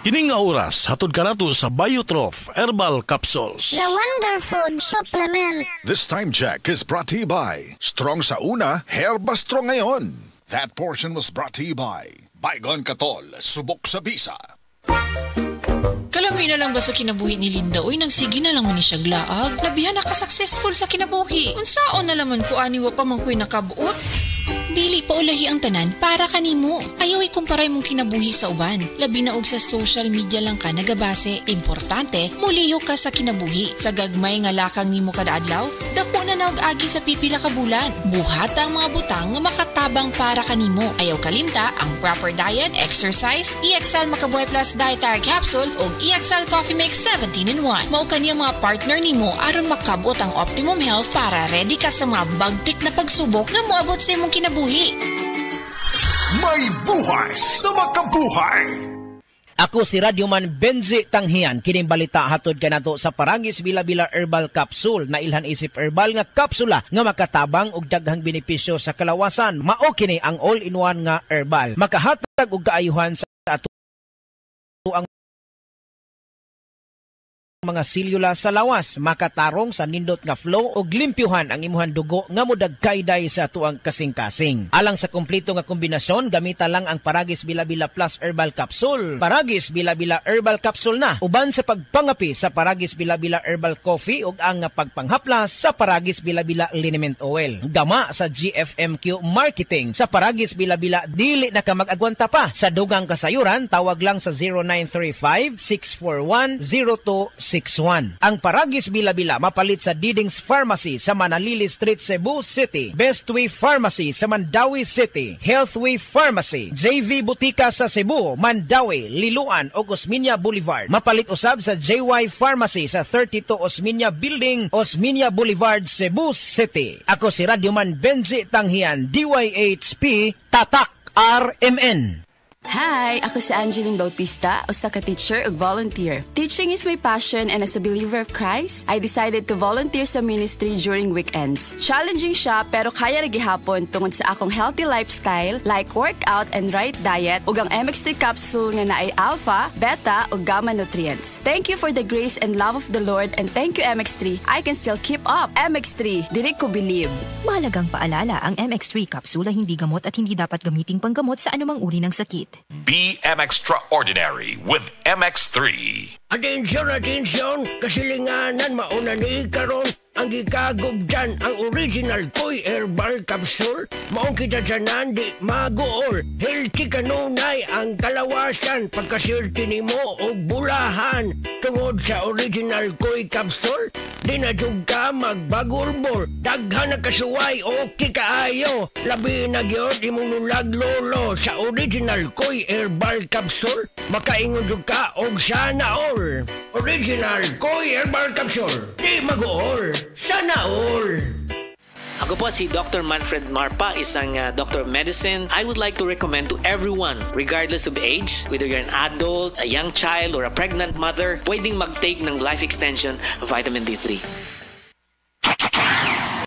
Kining nga oras, hatod ka nato sa Biotrof Herbal Capsules. The Wonder Food Supplement. This time check is brought to you by Strong sa una, Herba Strong ngayon. That portion was brought to you by Baygon Katol, subok sa bisa. Kalami na lang ba sa kinabuhi ni Linda? Uy, nagsige na lang man ni siya glaag. Labihan na ka-successful sa kinabuhi. Unsaon na laman ko aniwa pa man ko'y nakabuot? Dili pa ulahi ang tanan para kanimo. Ayaw ikumparay mong kinabuhi sa uban. Labi na og sa social media lang ka nagabase. Importante, muliyo ka sa kinabuhi. Sa gagmay nga lakang nimo kada adlaw, dako na og agi sa pipila ka bulan. Buhat ang mga butang nga makatabang para kanimo. Ayaw kalimta ang proper diet, exercise, EXL Makabuhay Plus Dietary Capsule o EXL Coffee Mix 17-in-1. Mao kaniya mga partner nimo aron makabot ang optimum health para ready ka sa mga bagtik na pagsubok nga moabot sa imong kinabuhi. May buhay sa makabuhay! Ako si Radyoman Benji Tanghian. Kining balita hatod ka nato sa Paragis Bila-Bila Herbal Capsule na ilhan isip herbal nga kapsula nga makatabang og daghang benepisyo sa kalawasan. Mao kini ang all-in-one nga herbal. Makahatag og kaayuhan sa ato ang mga selula sa lawas, makatarong sa nindot nga flow o limpyuhan ang imuhan dugo nga mudagkayday sa tuang kasing-kasing. Alang sa kumpleto nga kombinasyon, gamita lang ang Paragis Bila-Bila Plus Herbal Capsule. Paragis Bila-Bila Herbal Capsule na, uban sa pagpangapi sa Paragis Bila-Bila Herbal Coffee ug ang pagpanghaplas sa Paragis Bila-Bila Liniment Oil. Gama sa GFMQ Marketing sa Paragis Bila-Bila, dili na ka mag-agwanta pa. Sa dugang kasayuran, tawag lang sa 0935-641-0261. Ang Paragis Bila-Bila mapalit sa Diding's Pharmacy sa Manalili Street, Cebu City, Bestway Pharmacy sa Mandawi City, Healthway Pharmacy, JV Butika sa Cebu, Mandawi, Liloan o Osmeña Boulevard. Mapalit usab sa JY Pharmacy sa 32 Osmeña Building, Osmeña Boulevard, Cebu City. Ako si Radyoman Benji Tanghian, DYHP, Tatak RMN. Hi! Ako si Angeline Bautista, usa ka teacher ug volunteer. Teaching is my passion and as a believer of Christ, I decided to volunteer sa ministry during weekends. Challenging siya pero kaya ra gihapon tungod sa akong healthy lifestyle like workout and right diet ug ang MX3 capsule nga naay alpha, beta ug gamma nutrients. Thank you for the grace and love of the Lord and thank you MX3. I can still keep up. MX3, dili ko believe. Mahalagang paalala, ang MX3 capsule ay hindi gamot at hindi dapat gamiting panggamot sa anumang uri ng sakit. Be extraordinary with MX3. Atensyon, kasilinganan mauna ni karon ang gikagubdan ang original Koy Herbal Capsule. Maong kita dyanan di magool. Healthy kanunay ang kalawasan pagkasirti nimo o bulahan. Tungod sa original Koy Capsule, di na jug ka magbagurbor. Daghan na kasuway o kikaayo. Labi na gyud imong nulaglolo sa original Koy Herbal Capsule. Makaingon jud ka og sana all. Original Koy Herbal Capsule. Di magool. Sana all. Ako po si Dr. Manfred Marpa, isang doctor of medicine. I would like to recommend to everyone, regardless of age, whether you're an adult, a young child, or a pregnant mother, pwedeng mag-take ng life extension vitamin D3.